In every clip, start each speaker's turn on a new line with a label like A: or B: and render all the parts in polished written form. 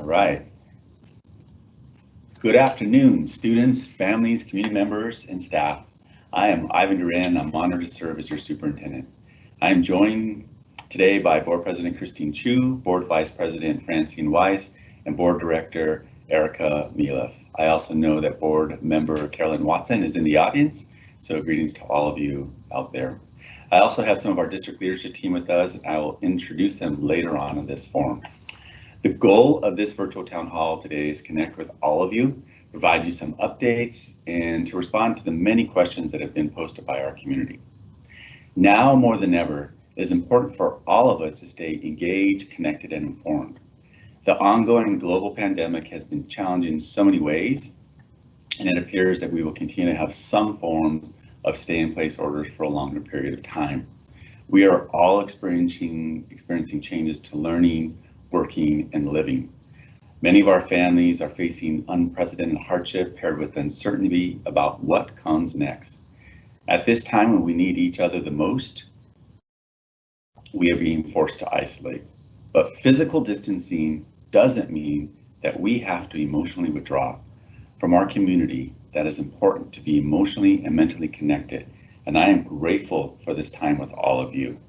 A: right. Good afternoon, students, families, community members, and staff. I am Ivan Duran. I'm honored to serve as your superintendent. I am joined today by Board President Christine Chu, Board Vice President Francine Weiss, and Board Director Erica Mileff. I also know that Board Member Carolyn Watson is in the audience, so greetings to all of you out there. I also have some of our district leadership team with us, and I will introduce them later on in this forum. The goal of this virtual town hall today is to connect with all of you, provide you some updates, and to respond to the many questions that have been posted by our community. Now more than ever, it is important for all of us to stay engaged, connected, and informed. The ongoing global pandemic has been challenging in so many ways, and it appears that we will continue to have some forms of stay-in-place orders for a longer period of time. We are all experiencing changes to learning, working, and living. Many of our families are facing unprecedented hardship paired with uncertainty about what comes next. At this time when we need each other the most, we are being forced to isolate. But physical distancing doesn't mean that we have to emotionally withdraw from our community. That is important to be emotionally and mentally connected, and I am grateful for this time with all of you.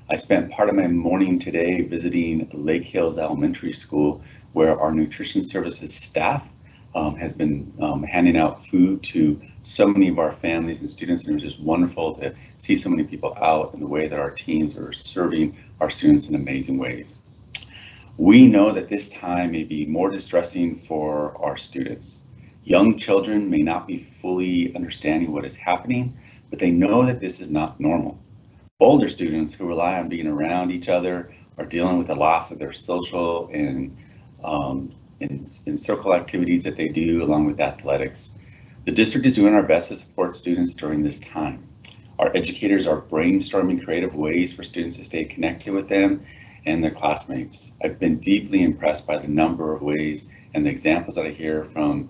A: I spent part of my morning today visiting Lake Hills Elementary School, where our nutrition services staff has been handing out food to so many of our families and students, and it was just wonderful to see so many people out and the way that our teams are serving our students in amazing ways. We know that this time may be more distressing for our students. Young children may not be fully understanding what is happening, but they know that this is not normal. Older students who rely on being around each other are dealing with the loss of their social and circle activities that they do along with athletics. The district is doing our best to support students during this time. Our educators are brainstorming creative ways for students to stay connected with them and their classmates. I've been deeply impressed by the number of ways and the examples that I hear from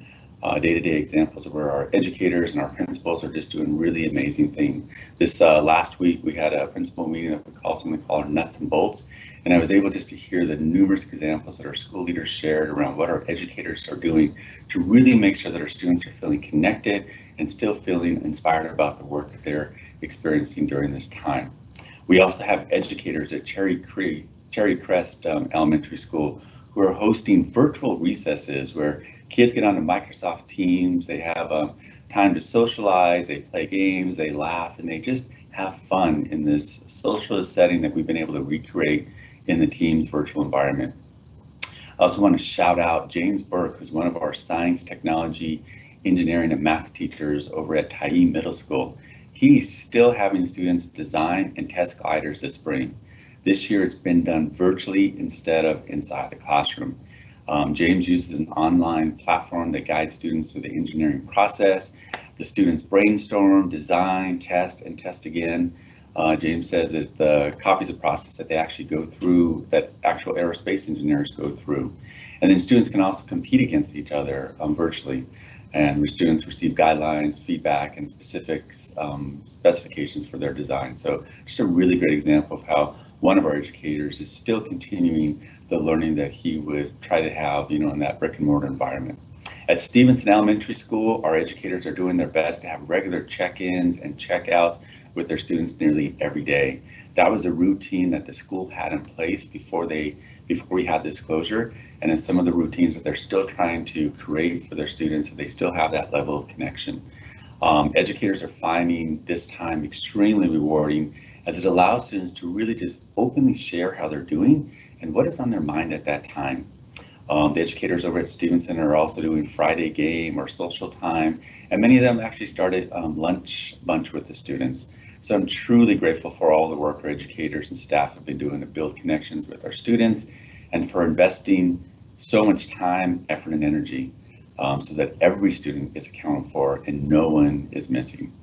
A: day-to-day examples of where our educators and our principals are just doing really amazing things. This last week we had a principal meeting that we call our nuts and bolts, and I was able just to hear the numerous examples that our school leaders shared around what our educators are doing to really make sure that our students are feeling connected and still feeling inspired about the work that they're experiencing during this time. We also have educators at Cherry Crest Elementary School who are hosting virtual recesses where kids get onto Microsoft Teams, they have time to socialize, they play games, they laugh, and they just have fun in this socialist setting that we've been able to recreate in the Teams virtual environment. I also want to shout out James Burke, who's one of our science, technology, engineering, and math teachers over at Tyee Middle School. He's still having students design and test gliders this spring. This year it's been done virtually instead of inside the classroom. James uses an online platform that guides students through the engineering process. The students brainstorm, design, test, and test again. James says that copies of process that they actually go through, that actual aerospace engineers go through. And then students can also compete against each other virtually. And the students receive guidelines, feedback, and specifics, specifications for their design. So just a really great example of how one of our educators is still continuing the learning that he would try to have, in that brick and mortar environment. At Stevenson Elementary School, our educators are doing their best to have regular check-ins and check-outs with their students nearly every day. That was a routine that the school had in place before we had this closure, and it's some of the routines that they're still trying to create for their students so they still have that level of connection. Educators are finding this time extremely rewarding as it allows students to really just openly share how they're doing and what is on their mind at that time. The educators over at Stevenson are also doing Friday game or social time, and many of them actually started lunch bunch with the students. So I'm truly grateful for all the work our educators and staff have been doing to build connections with our students and for investing so much time, effort, and energy so that every student is accounted for and no one is missing.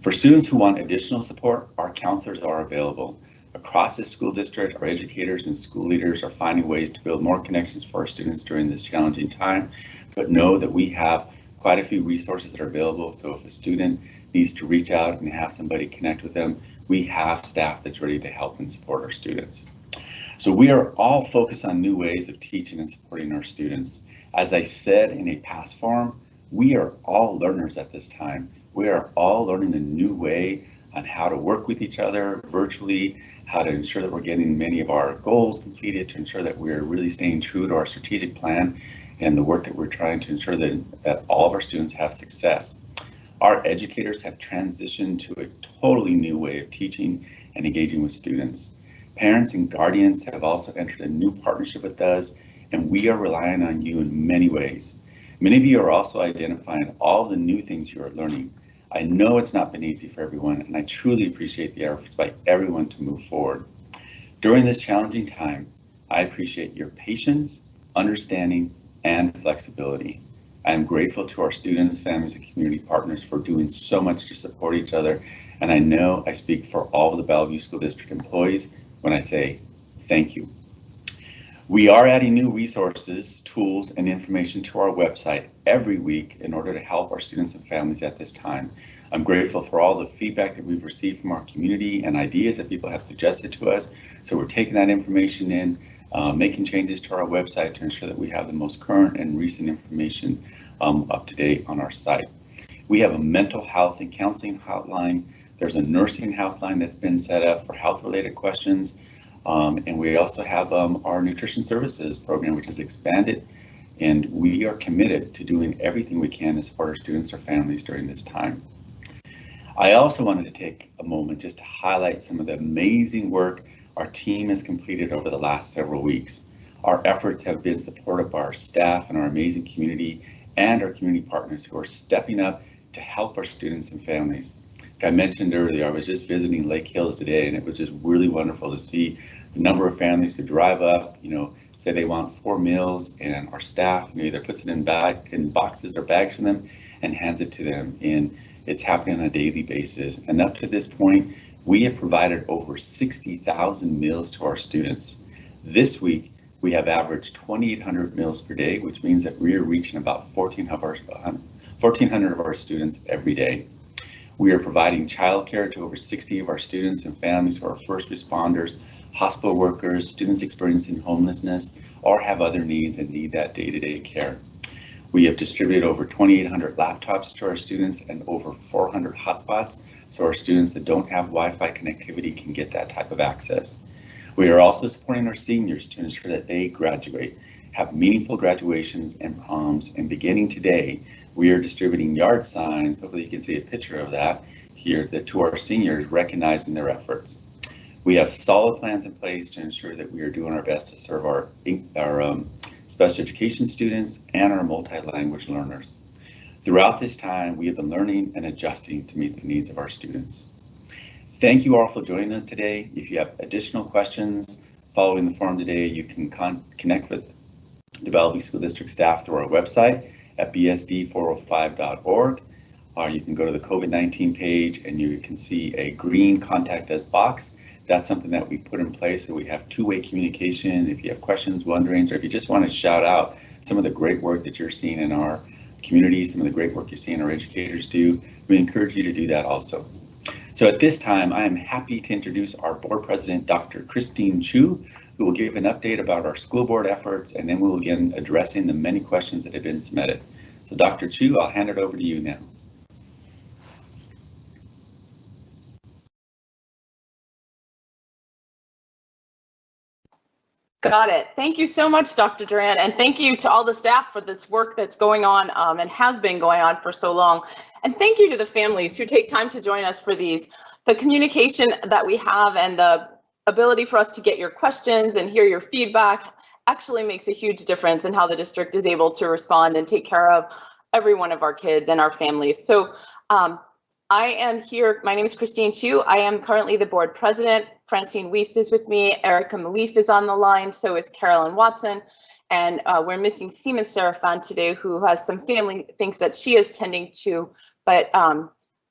A: For students who want additional support, our counselors are available. Across the school district, our educators and school leaders are finding ways to build more connections for our students during this challenging time, but know that we have quite a few resources that are available. So if a student needs to reach out and have somebody connect with them, we have staff that's ready to help and support our students. So we are all focused on new ways of teaching and supporting our students. As I said in a past forum, we are all learners at this time. We are all learning a new way on how to work with each other virtually, how to ensure that we're getting many of our goals completed, to ensure that we're really staying true to our strategic plan and the work that we're trying to ensure that all of our students have success. Our educators have transitioned to a totally new way of teaching and engaging with students. Parents and guardians have also entered a new partnership with us, and we are relying on you in many ways. Many of you are also identifying all the new things you are learning. I know it's not been easy for everyone, and I truly appreciate the efforts by everyone to move forward. During this challenging time, I appreciate your patience, understanding, and flexibility. I am grateful to our students, families, and community partners for doing so much to support each other, and I know I speak for all of the Bellevue School District employees when I say thank you. We are adding new resources, tools, and information to our website every week in order to help our students and families at this time. I'm grateful for all the feedback that we've received from our community and ideas that people have suggested to us. So we're taking that information in, making changes to our website to ensure that we have the most current and recent information up to date on our site. We have a mental health and counseling hotline. There's a nursing hotline that's been set up for health-related questions. And we also have our nutrition services program, which has expanded, and we are committed to doing everything we can to support our students or families during this time. I also wanted to take a moment just to highlight some of the amazing work our team has completed over the last several weeks. Our efforts have been supported by our staff and our amazing community and our community partners who are stepping up to help our students and families. Like I mentioned earlier, I was just visiting Lake Hills today, and it was just really wonderful to see the number of families who drive up, say they want 4 meals, and our staff either puts it in boxes or bags for them and hands it to them. And it's happening on a daily basis. And up to this point, we have provided over 60,000 meals to our students. This week, we have averaged 2,800 meals per day, which means that we are reaching about 1,400 of our students every day. We are providing childcare to over 60 of our students and families who are first responders, hospital workers, students experiencing homelessness, or have other needs and need that day-to-day care. We have distributed over 2,800 laptops to our students and over 400 hotspots, so our students that don't have Wi-Fi connectivity can get that type of access. We are also supporting our seniors to ensure that they graduate, have meaningful graduations and proms, and beginning today, we are distributing yard signs, hopefully you can see a picture of that here, to our seniors, recognizing their efforts. We have solid plans in place to ensure that we are doing our best to serve our special education students and our multi-language learners. Throughout this time, we have been learning and adjusting to meet the needs of our students. Thank you all for joining us today. If you have additional questions following the forum today, you can connect with the Bellevue School District staff through our website at bsd405.org, or you can go to the COVID-19 page and you can see a green contact us box. That's something that we put in place so we have two-way communication. If you have questions, wonderings, or if you just want to shout out some of the great work that you're seeing in our community, some of the great work you're seeing our educators do, we encourage you to do that also. So at this time, I am happy to introduce our board president, Dr. Christine Chu, who will give an update about our school board efforts, and then we will begin addressing the many questions that have been submitted. So Dr. Chu, I'll hand it over to you now.
B: Got it. Thank you so much, Dr. Duran, and thank you to all the staff for this work that's going on and has been going on for so long. And thank you to the families who take time to join us for these. The communication that we have and the ability for us to get your questions and hear your feedback actually makes a huge difference in how the district is able to respond and take care of every one of our kids and our families. So I am here. My name is Christine Chu. I am currently the board president. Francine Wiest is with me. Erica Malif is on the line. So is Carolyn Watson. And we're missing Seema Serafan today, who has some family things that she is tending to. But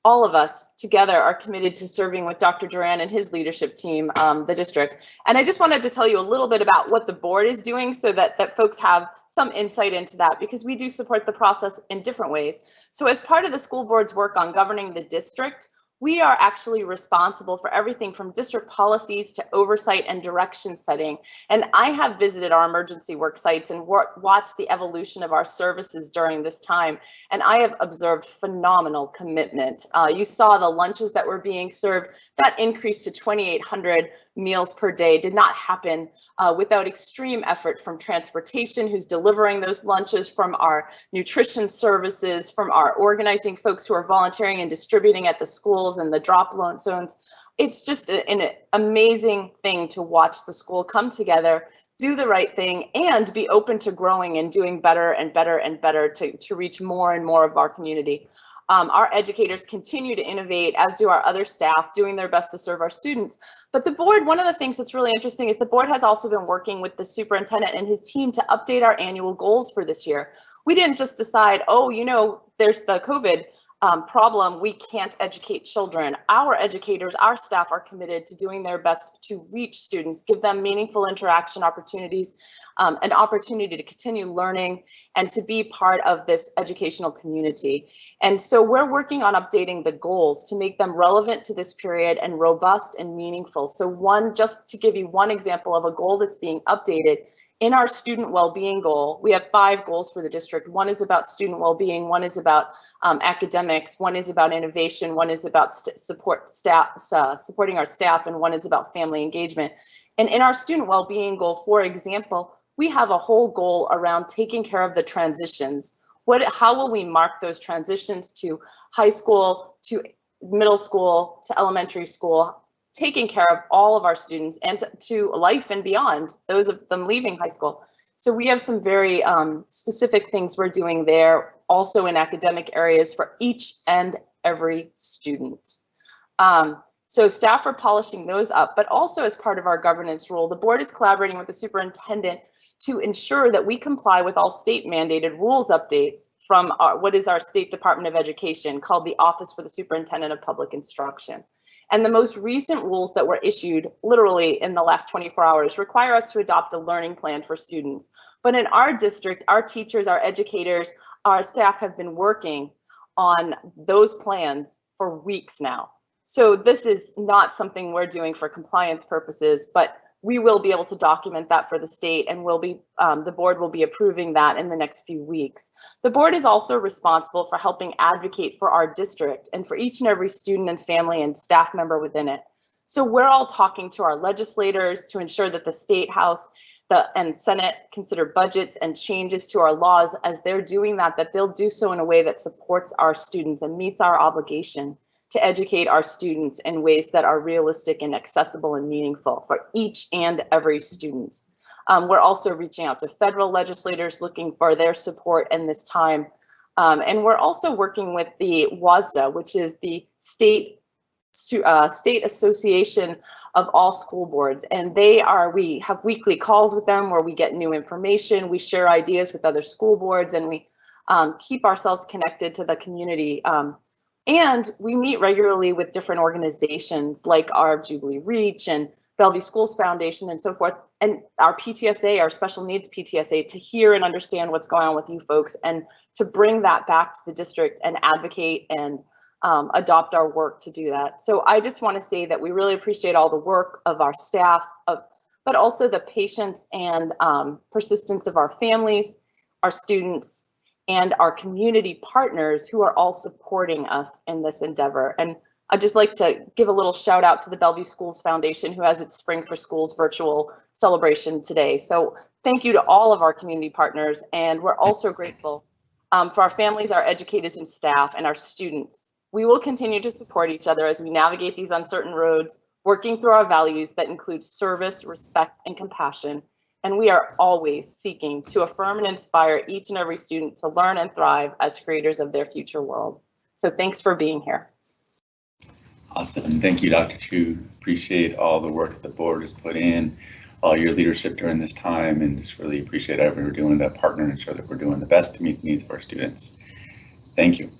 B: all of us together are committed to serving with Dr. Duran and his leadership team, the district. And I just wanted to tell you a little bit about what the board is doing so that folks have some insight into that, because we do support the process in different ways. So as part of the school board's work on governing the district, we are actually responsible for everything from district policies to oversight and direction setting. And I have visited our emergency work sites and watched the evolution of our services during this time. And I have observed phenomenal commitment. You saw the lunches that were being served. That increase to 2,800 meals per day did not happen without extreme effort from transportation, who's delivering those lunches, from our nutrition services, from our organizing folks who are volunteering and distributing at the schools and the drop zones. It's just an amazing thing to watch the school come together, do the right thing, and be open to growing and doing better and better and better to reach more and more of our community. Our educators continue to innovate, as do our other staff, doing their best to serve our students. But the board, one of the things that's really interesting is the board has also been working with the superintendent and his team to update our annual goals for this year. We didn't just decide, oh, you know, there's the COVID problem, we can't educate children. Our educators, our staff are committed to doing their best to reach students, give them meaningful interaction opportunities, an opportunity to continue learning and to be part of this educational community. And so we're working on updating the goals to make them relevant to this period and robust and meaningful. So just to give you one example of a goal that's being updated, in our student well-being goal, we have 5 goals for the district. One is about student well-being, one is about academics, one is about innovation, one is about supporting our staff, and one is about family engagement. And in our student well-being goal, for example, we have a whole goal around taking care of the transitions. How will we mark those transitions to high school, to middle school, to elementary school, taking care of all of our students and to life and beyond, those of them leaving high school. So we have some very specific things we're doing there, also in academic areas for each and every student. So staff are polishing those up, but also as part of our governance role, the board is collaborating with the superintendent to ensure that we comply with all state mandated rules updates from what is our State Department of Education, called the Office for the Superintendent of Public Instruction. And the most recent rules that were issued literally in the last 24 hours require us to adopt a learning plan for students. But in our district, our teachers, our educators, our staff have been working on those plans for weeks now. So this is not something we're doing for compliance purposes, but we will be able to document that for the state, and the board will be approving that in the next few weeks. The board is also responsible for helping advocate for our district and for each and every student and family and staff member within it. So we're all talking to our legislators to ensure that the State House and Senate consider budgets and changes to our laws. As they're doing that they'll do so in a way that supports our students and meets our obligation to educate our students in ways that are realistic and accessible and meaningful for each and every student. We're also reaching out to federal legislators looking for their support in this time. And we're also working with the WASDA, which is the State Association of All School Boards. And we have weekly calls with them where we get new information, we share ideas with other school boards, and we keep ourselves connected to the community. And we meet regularly with different organizations like our Jubilee Reach and Bellevue Schools Foundation and so forth, and our PTSA, our special needs PTSA, to hear and understand what's going on with you folks and to bring that back to the district and advocate and adopt our work to do that. So I just want to say that we really appreciate all the work of our staff, but also the patience and persistence of our families, our students, and our community partners who are all supporting us in this endeavor. And I'd just like to give a little shout out to the Bellevue Schools Foundation, who has its Spring for Schools virtual celebration today. So thank you to all of our community partners. And we're also grateful for our families, our educators and staff, and our students. We will continue to support each other as we navigate these uncertain roads, working through our values that include service, respect, and compassion. And we are always seeking to affirm and inspire each and every student to learn and thrive as creators of their future world. So thanks for being here.
A: Awesome. Thank you, Dr. Chu. Appreciate all the work the board has put in, all your leadership during this time, and just really appreciate everything we're doing to partner and ensure that we're doing the best to meet the needs of our students. Thank you.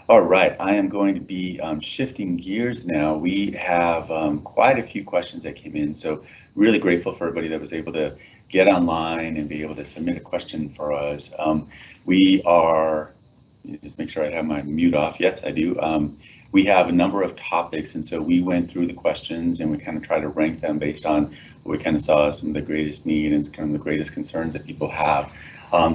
A: All right, I am going to be shifting gears now. We have quite a few questions that came in, so really grateful for everybody that was able to get online and be able to submit a question for us. We are, just make sure I have my mute off. Yes, I do. we have a number of topics, and so we went through the questions and we kind of try to rank them based on what we kind of saw as some of the greatest need and kind of the greatest concerns that people have.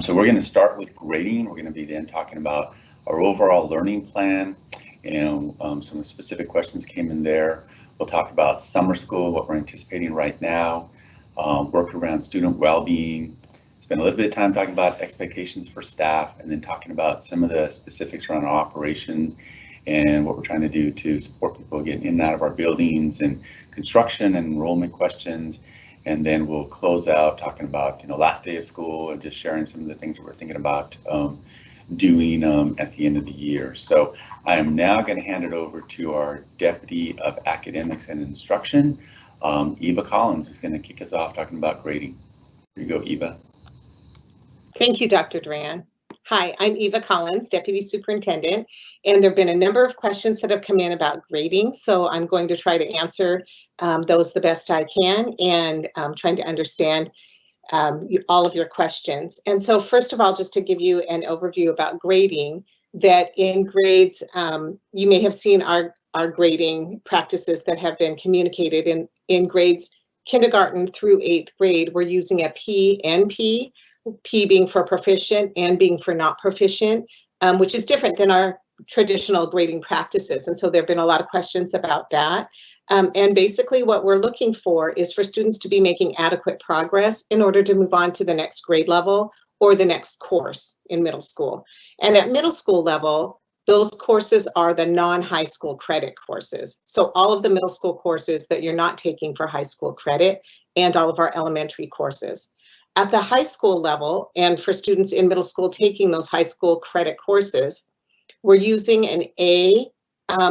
A: So we're going to start with grading. We're going to be then talking about our overall learning plan, and some of the specific questions came in there. We'll talk about summer school, what we're anticipating right now, work around student well-being, spend a little bit of time talking about expectations for staff, and then talking about some of the specifics around our operation and what we're trying to do to support people getting in and out of our buildings, and construction and enrollment questions. And then we'll close out talking about, last day of school, and just sharing some of the things that we're thinking about doing at the end of the year. So I am now going to hand it over to our Deputy of Academics and Instruction, Eva Collins, who's going to kick us off talking about grading. Here you go, Eva.
C: Thank you, Dr. Duran. Hi, I'm Eva Collins, Deputy Superintendent, and there have been a number of questions that have come in about grading, so I'm going to try to answer those the best I can, and trying to understand all of your questions. And so first of all, just to give you an overview about grading, that in grades, you may have seen our grading practices that have been communicated in grades kindergarten through 8th grade. We're using a PNP, P being for proficient and being for not proficient, which is different than our traditional grading practices. And so there have been a lot of questions about that. And basically what we're looking for is for students to be making adequate progress in order to move on to the next grade level or the next course in middle school. And at middle school level, those courses are the non-high school credit courses. So all of the middle school courses that you're not taking for high school credit, and all of our elementary courses. At the high school level, and for students in middle school taking those high school credit courses, we're using an A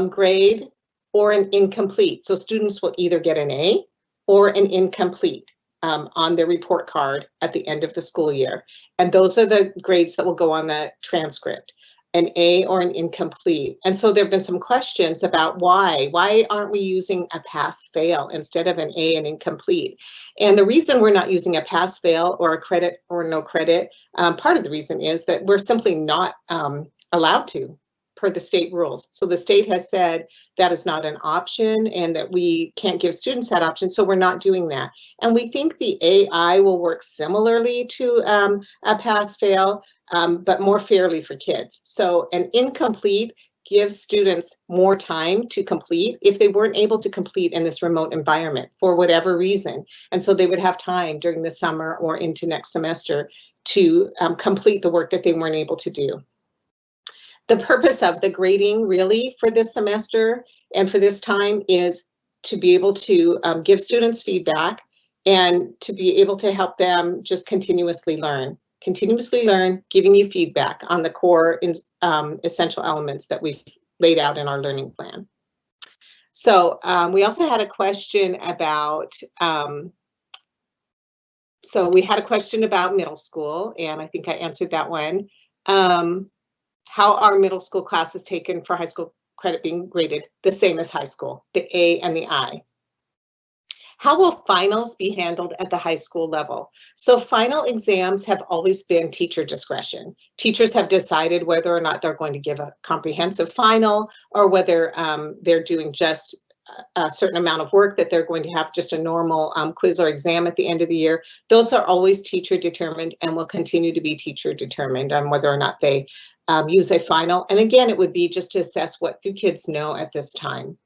C: grade or an incomplete. So students will either get an A or an incomplete on their report card at the end of the school year. And those are the grades that will go on the transcript, an A or an incomplete. And so there have been some questions about why aren't we using a pass-fail instead of an A and incomplete? And the reason we're not using a pass-fail or a credit or no credit, part of the reason is that we're simply not allowed to, per the state rules. So the state has said that is not an option and that we can't give students that option, so we're not doing that. And we think the AI will work similarly to a pass-fail, but more fairly for kids. So an incomplete gives students more time to complete if they weren't able to complete in this remote environment for whatever reason. And so they would have time during the summer or into next semester to complete the work that they weren't able to do. The purpose of the grading really for this semester and for this time is to be able to give students feedback and to be able to help them just continuously learn, giving you feedback on the core essential elements that we've laid out in our learning plan. So we also had a question about, middle school, and I think I answered that one. How are middle school classes taken for high school credit being graded? The same as high school, the A and the I. How will finals be handled at the high school level? So final exams have always been teacher discretion. Teachers have decided whether or not they're going to give a comprehensive final or whether they're doing just a certain amount of work, that they're going to have just a normal quiz or exam at the end of the year. Those are always teacher determined and will continue to be teacher determined on whether or not they use a final. And again, it would be just to assess what do kids know at this time.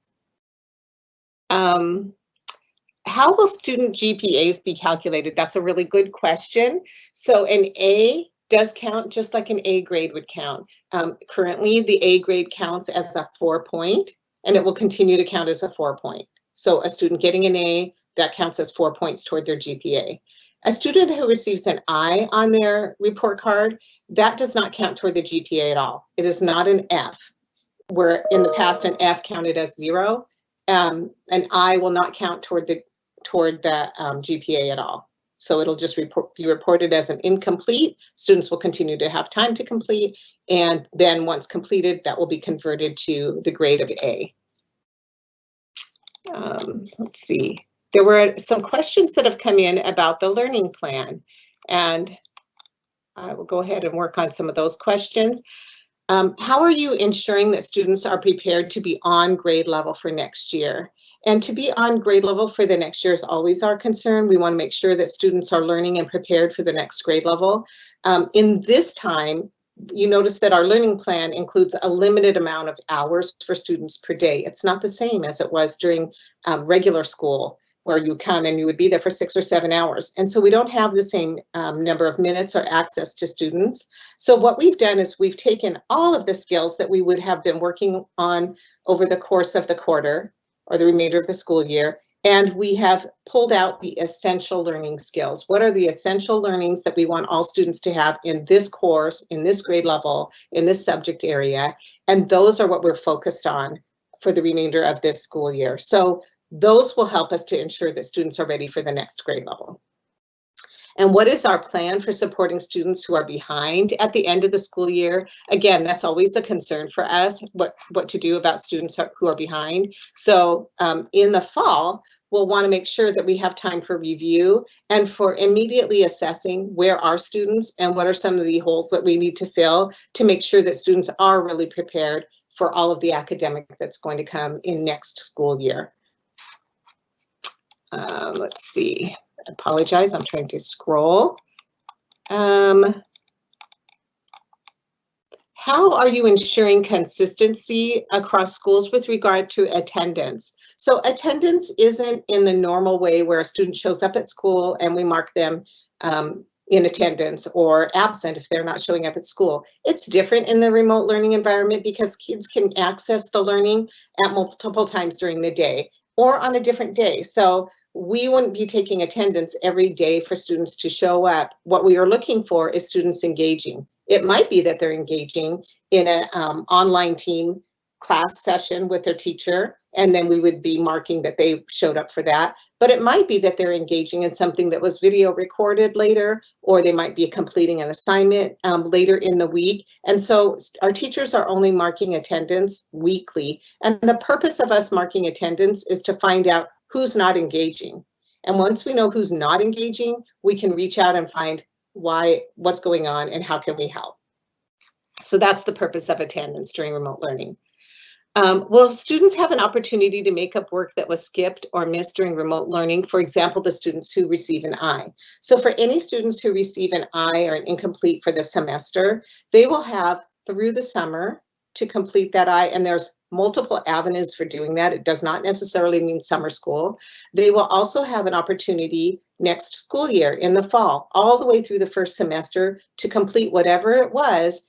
C: How will student GPAs be calculated? That's a really good question. So an A does count just like an A grade would count. Currently, the A grade counts as a 4-point, and it will continue to count as a 4-point. So a student getting an A, that counts as 4 points toward their GPA. A student who receives an I on their report card, that does not count toward the GPA at all. It is not an F, where in the past an F counted as 0. An I will not count toward the GPA at all. So it'll just be reported as an incomplete. Students will continue to have time to complete, and then once completed, that will be converted to the grade of A. Let's see. There were some questions that have come in about the learning plan, and I will go ahead and work on some of those questions. How are you ensuring that students are prepared to be on grade level for next year? And to be on grade level for the next year is always our concern. We want to make sure that students are learning and prepared for the next grade level. In this time, you notice that our learning plan includes a limited amount of hours for students per day. It's not the same as it was during regular school, where you come and you would be there for 6 or 7 hours. And so we don't have the same number of minutes or access to students. So what we've done is we've taken all of the skills that we would have been working on over the course of the quarter or the remainder of the school year, and we have pulled out the essential learning skills. What are the essential learnings that we want all students to have in this course, in this grade level, in this subject area? And those are what we're focused on for the remainder of this school year. So those will help us to ensure that students are ready for the next grade level. And what is our plan for supporting students who are behind at the end of the school year? Again, that's always a concern for us, what to do about students who are behind. So in the fall, we'll want to make sure that we have time for review and for immediately assessing where are students and what are some of the holes that we need to fill to make sure that students are really prepared for all of the academic that's going to come in next school year. Let's see. I apologize, I'm trying to scroll. How are you ensuring consistency across schools with regard to attendance? So attendance isn't in the normal way where a student shows up at school and we mark them in attendance or absent if they're not showing up at school. It's different in the remote learning environment because kids can access the learning at multiple times during the day or on a different day. So we wouldn't be taking attendance every day for students to show up. What we are looking for is students engaging. It might be that they're engaging in an online team class session with their teacher, and then we would be marking that they showed up for that. But it might be that they're engaging in something that was video recorded later, or they might be completing an assignment later in the week. And so our teachers are only marking attendance weekly. And the purpose of us marking attendance is to find out who's not engaging. And once we know who's not engaging, we can reach out and find what's going on and how can we help. So that's the purpose of attendance during remote learning. Will students have an opportunity to make up work that was skipped or missed during remote learning? For example, the students who receive an I. So for any students who receive an I or an incomplete for the semester, they will have through the summer to complete that I, and there's multiple avenues for doing that. It does not necessarily mean summer school. They will also have an opportunity next school year in the fall, all the way through the first semester to complete whatever it was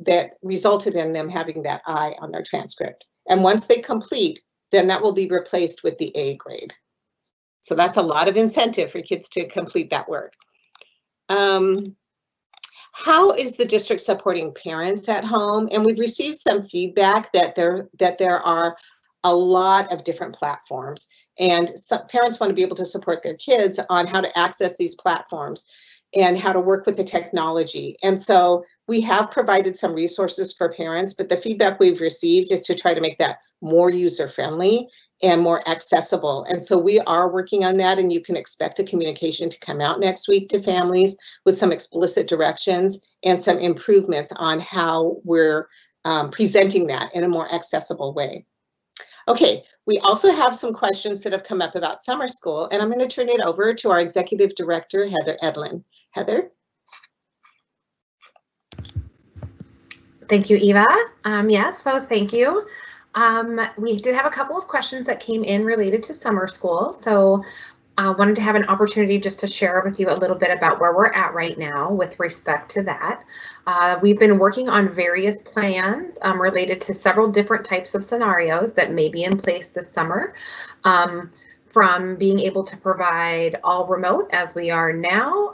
C: that resulted in them having that I on their transcript. And once they complete, then that will be replaced with the A grade. So that's a lot of incentive for kids to complete that work. How is the district supporting parents at home? And we've received some feedback that there are a lot of different platforms, and some parents want to be able to support their kids on how to access these platforms and how to work with the technology. And so we have provided some resources for parents, but the feedback we've received is to try to make that more user-friendly and more accessible. And so we are working on that, and you can expect a communication to come out next week to families with some explicit directions and some improvements on how we're presenting that in a more accessible way. Okay, we also have some questions that have come up about summer school, and I'm going to turn it over to our Executive Director, Heather Edlin. Heather?
D: Thank you, Eva. Yes, so thank you. We did have a couple of questions that came in related to summer school. So I wanted to have an opportunity just to share with you a little bit about where we're at right now with respect to that. We've been working on various plans related to several different types of scenarios that may be in place this summer. From being able to provide all remote as we are now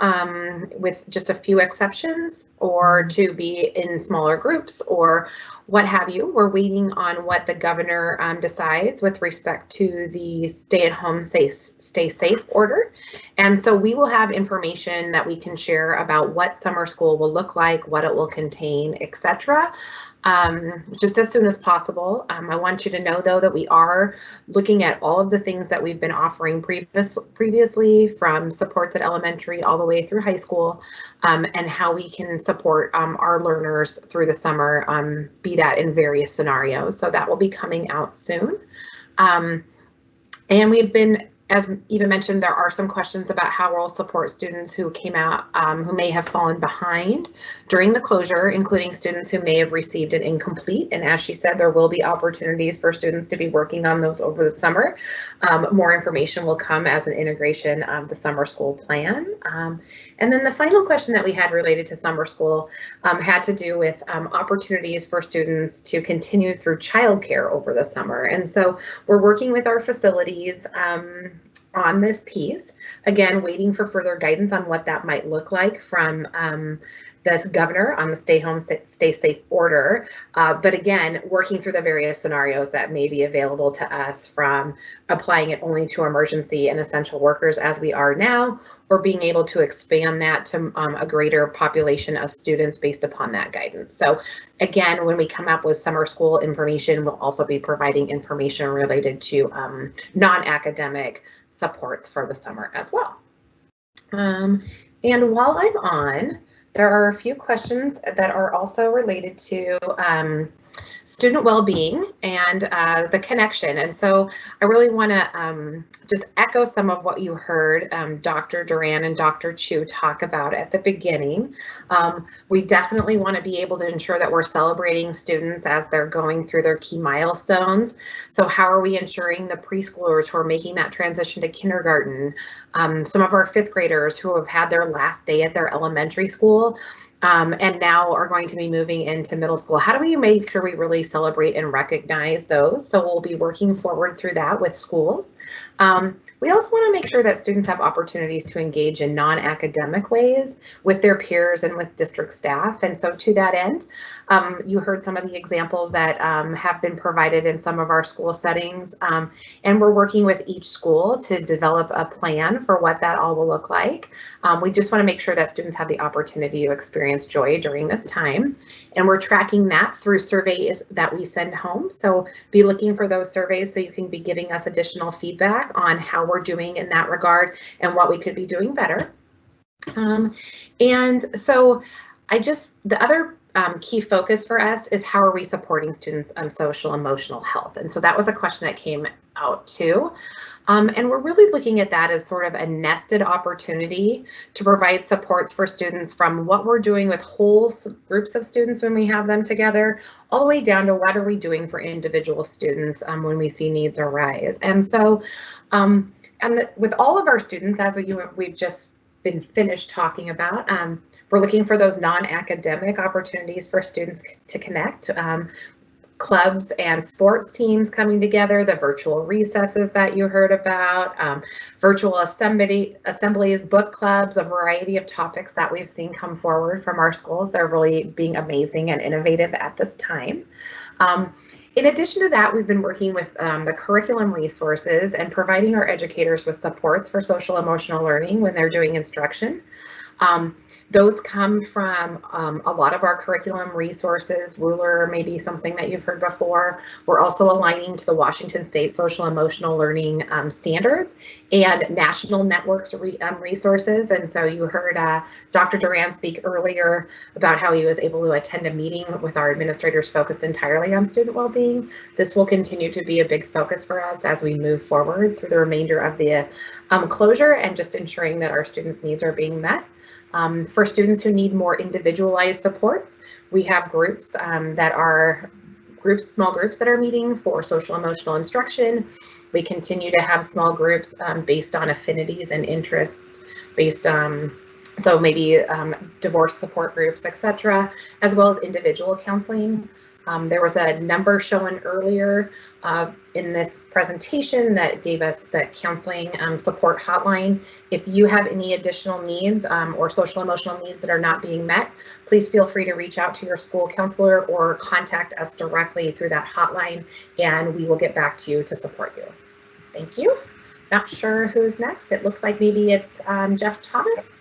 D: with just a few exceptions, or to be in smaller groups or what have you. We're waiting on what the governor decides with respect to the stay-at-home, stay safe order. And so we will have information that we can share about what summer school will look like, what it will contain, etc. just as soon as possible. I want you to know, though, that we are looking at all of the things that we've been offering previously, from supports at elementary all the way through high school, and how we can support our learners through the summer, be that in various scenarios. So that will be coming out soon. And we've been, as Eva mentioned, there are some questions about how we'll support students who came out, who may have fallen behind during the closure, including students who may have received an incomplete. And as she said, there will be opportunities for students to be working on those over the summer. More information will come as an integration of the summer school plan. And then the final question that we had related to summer school had to do with opportunities for students to continue through childcare over the summer. And so we're working with our facilities on this piece, again, waiting for further guidance on what that might look like from the governor on the stay home, stay safe order. But again, working through the various scenarios that may be available to us, from applying it only to emergency and essential workers as we are now, or being able to expand that to a greater population of students based upon that guidance. So again, when we come up with summer school information, we'll also be providing information related to non-academic supports for the summer as well. And while I'm on, there are a few questions that are also related to student well-being and the connection. And so I really want to just echo some of what you heard Dr. Duran and Dr. Chu talk about at the beginning. We definitely want to be able to ensure that we're celebrating students as they're going through their key milestones. So how are we ensuring the preschoolers who are making that transition to kindergarten, some of our fifth graders who have had their last day at their elementary school, and now are going to be moving into middle school? How do we make sure we really celebrate and recognize those? So we'll be working forward through that with schools. We also want to make sure that students have opportunities to engage in non-academic ways with their peers and with district staff. And so to that end, you heard some of the examples that have been provided in some of our school settings. And we're working with each school to develop a plan for what that all will look like. We just want to make sure that students have the opportunity to experience joy during this time. And we're tracking that through surveys that we send home. So be looking for those surveys so you can be giving us additional feedback on how we're doing in that regard and what we could be doing better. And so the other key focus for us is how are we supporting students' social emotional health? And so that was a question that came out too. And we're really looking at that as sort of a nested opportunity to provide supports for students, from what we're doing with whole groups of students when we have them together, all the way down to what are we doing for individual students when we see needs arise. And so with all of our students, as we've just been finished talking about, we're looking for those non-academic opportunities for students to connect. Clubs and sports teams coming together, the virtual recesses that you heard about, virtual assemblies, book clubs, a variety of topics that we've seen come forward from our schools. They're really being amazing and innovative at this time. In addition to that, we've been working with the curriculum resources and providing our educators with supports for social emotional learning when they're doing instruction. Those come from a lot of our curriculum resources. Ruler may be something that you've heard before. We're also aligning to the Washington State Social Emotional Learning standards and national networks resources. And so you heard Dr. Duran speak earlier about how he was able to attend a meeting with our administrators focused entirely on student well-being. This will continue to be a big focus for us as we move forward through the remainder of the closure, and just ensuring that our students' needs are being met. For students who need more individualized supports, we have groups that are small groups that are meeting for social emotional instruction. We continue to have small groups based on affinities and interests, based on, so maybe divorce support groups, etc., as well as individual counseling. There was a number shown earlier in this presentation that gave us the counseling support hotline. If you have any additional needs or social emotional needs that are not being met, please feel free to reach out to your school counselor or contact us directly through that hotline, and we will get back to you to support you. Thank you. Not sure who's next. It looks like maybe it's Jeff Thomas.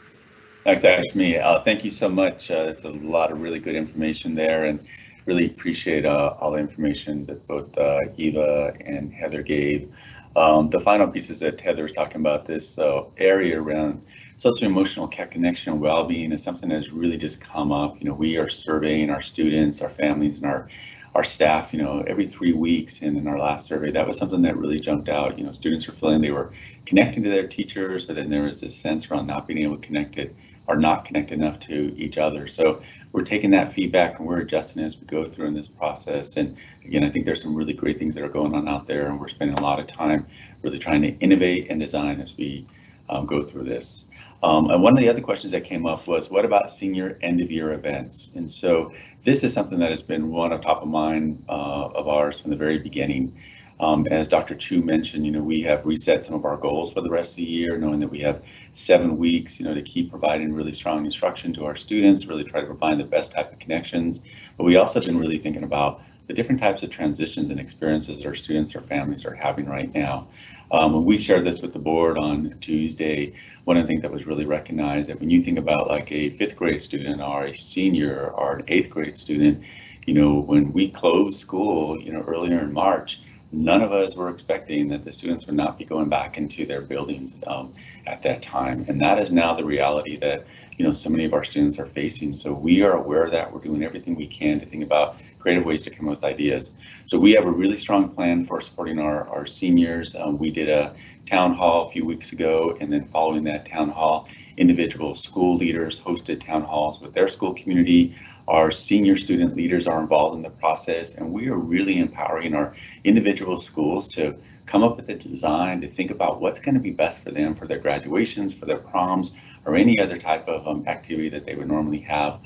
A: Thanks, me. Thank you so much. It's a lot of really good information there. And really appreciate all the information that both Eva and Heather gave. The final pieces that Heather was talking about, this area around socio-emotional connection and well-being is something that's really just come up. We are surveying our students, our families, and our staff, every 3 weeks. And in our last survey, that was something that really jumped out. Students were feeling they were connecting to their teachers, but then there was this sense around not being able to connect it or not connected enough to each other. So we're taking that feedback and we're adjusting as we go through in this process. And again, I think there's some really great things that are going on out there, and we're spending a lot of time really trying to innovate and design as we go through this. And one of the other questions that came up was, what about senior end of year events? And so this is something that has been one of top of mind of ours from the very beginning. As Dr. Chu mentioned, we have reset some of our goals for the rest of the year, knowing that we have 7 weeks, to keep providing really strong instruction to our students, really try to provide the best type of connections. But we also have been really thinking about the different types of transitions and experiences that our students or families are having right now. When we shared this with the board on Tuesday, one of the things that was really recognized that when you think about like a 5th grade student or a senior or an 8th grade student, when we closed school, earlier in March, none of us were expecting that the students would not be going back into their buildings at that time. And that is now the reality that, so many of our students are facing. So we are aware of that. We're doing everything we can to think about creative ways to come up with ideas. So we have a really strong plan for supporting our seniors. We did a town hall a few weeks ago, and then following that town hall, individual school leaders hosted town halls with their school community. Our senior student leaders are involved in the process, and we are really empowering our individual schools to come up with a design to think about what's going to be best for them for their graduations, for their proms, or any other type of activity that they would normally have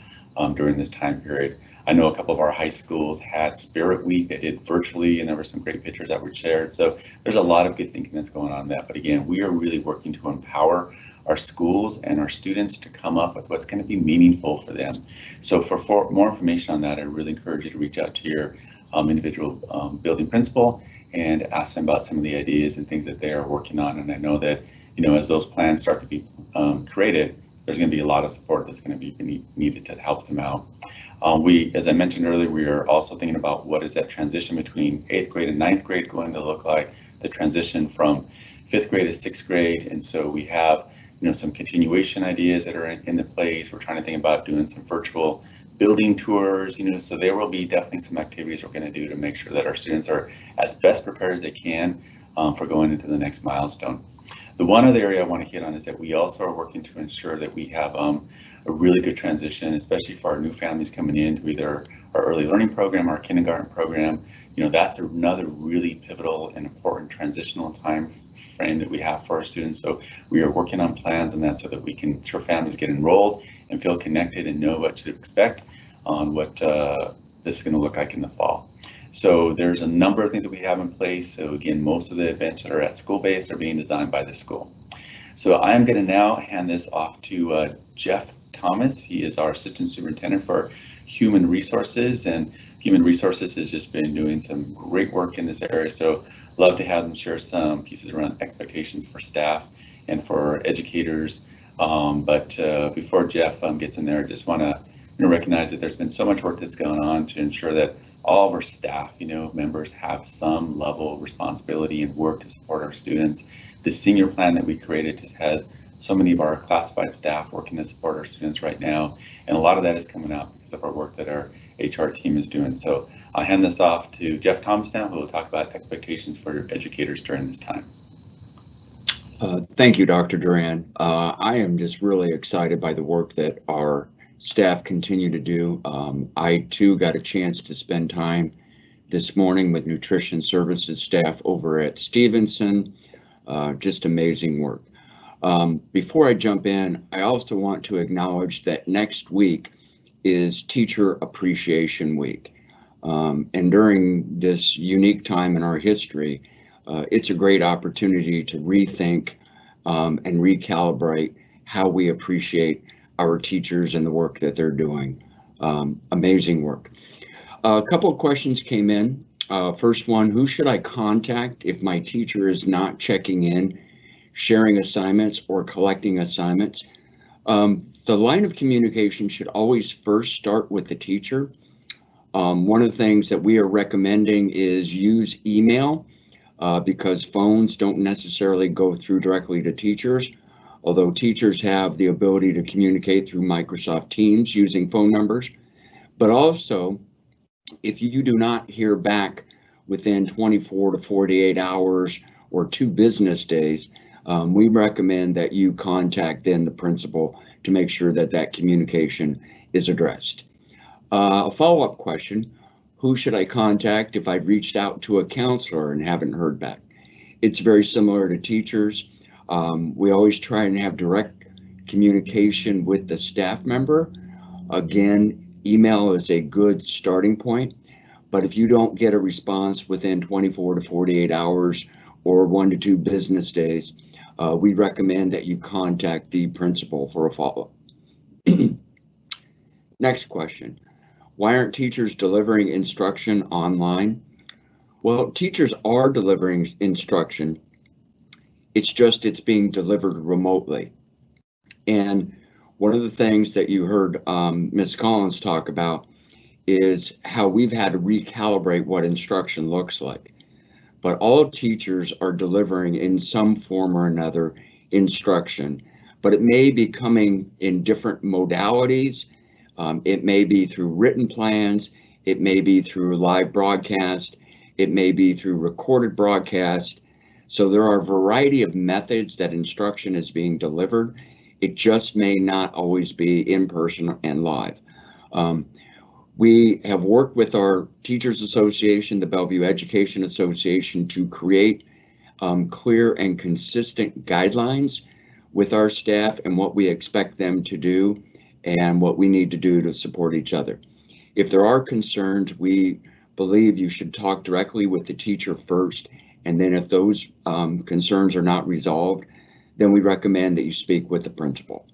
A: during this time period. I know a couple of our high schools had Spirit Week. They did virtually, and there were some great pictures that were shared. So there's a lot of good thinking that's going on in that. But again, we are really working to empower our schools and our students to come up with what's going to be meaningful for them. So for more information on that, I really encourage you to reach out to your individual building principal and ask them about some of the ideas and things that they are working on. And I know that, as those plans start to be created, there's going to be a lot of support that's going to be needed to help them out. As I mentioned earlier, we are also thinking about what is that transition between 8th grade and 9th grade going to look like, the transition from 5th grade to 6th grade. And so we have, some continuation ideas that are in the place. We're trying to think about doing some virtual building tours, so there will be definitely some activities we're going to do to make sure that our students are as best prepared as they can for going into the next milestone. The one other area I want to hit on is that we also are working to ensure that we have a really good transition, especially for our new families coming in to either our early learning program, our kindergarten program. That's another really pivotal and important transitional time frame that we have for our students. So we are working on plans on that so that we can ensure families get enrolled and feel connected and know what to expect on what this is going to look like in the fall. So there's a number of things that we have in place. So again, most of the events that are at school-based are being designed by the school. So I'm going to now hand this off to Jeff Thomas. He is our Assistant Superintendent for Human Resources, and Human Resources has just been doing some great work in this area. So love to have them share some pieces around expectations for staff and for educators. But before Jeff gets in there, I just want to recognize that there's been so much work that's going on to ensure that all of our staff, members have some level of responsibility and work to support our students. The senior plan that we created just has so many of our classified staff working to support our students right now. And a lot of that is coming out because of our work that our HR team is doing. So I'll hand this off to Jeff Thomas now, who will talk about expectations for educators during this time.
E: Thank you, Dr. Duran. I am just really excited by the work that our staff continue to do. I too got a chance to spend time this morning with nutrition services staff over at Stevenson. Just amazing work. Before I jump in, I also want to acknowledge that next week is Teacher Appreciation Week. And during this unique time in our history, it's a great opportunity to rethink and recalibrate how we appreciate our teachers and the work that they're doing. Amazing work. A couple of questions came in. First one, who should I contact if my teacher is not checking in, sharing assignments, or collecting assignments? The line of communication should always first start with the teacher. One of the things that we are recommending is use email because phones don't necessarily go through directly to teachers, although teachers have the ability to communicate through Microsoft Teams using phone numbers. But also, if you do not hear back within 24 to 48 hours or 2 business days, we recommend that you contact then the principal to make sure that that communication is addressed. A follow-up question, who should I contact if I've reached out to a counselor and haven't heard back? It's very similar to teachers. We always try and have direct communication with the staff member. Again, email is a good starting point, but if you don't get a response within 24 to 48 hours or 1 to 2 business days, we recommend that you contact the principal for a follow-up. Next question. Why aren't teachers delivering instruction online? Well, teachers are delivering instruction. It's just it's being delivered remotely. And one of the things that you heard Ms. Collins talk about is how we've had to recalibrate what instruction looks like. But all teachers are delivering in some form or another instruction, but it may be coming in different modalities. It may be through written plans, it may be through live broadcast, it may be through recorded broadcast. So there are a variety of methods that instruction is being delivered. It just may not always be in person and live. We have worked with our Teachers Association, the Bellevue Education Association, to create clear and consistent guidelines with our staff and what we expect them to do and what we need to do to support each other. If there are concerns, we believe you should talk directly with the teacher first, and then if those concerns are not resolved, then we recommend that you speak with the principal.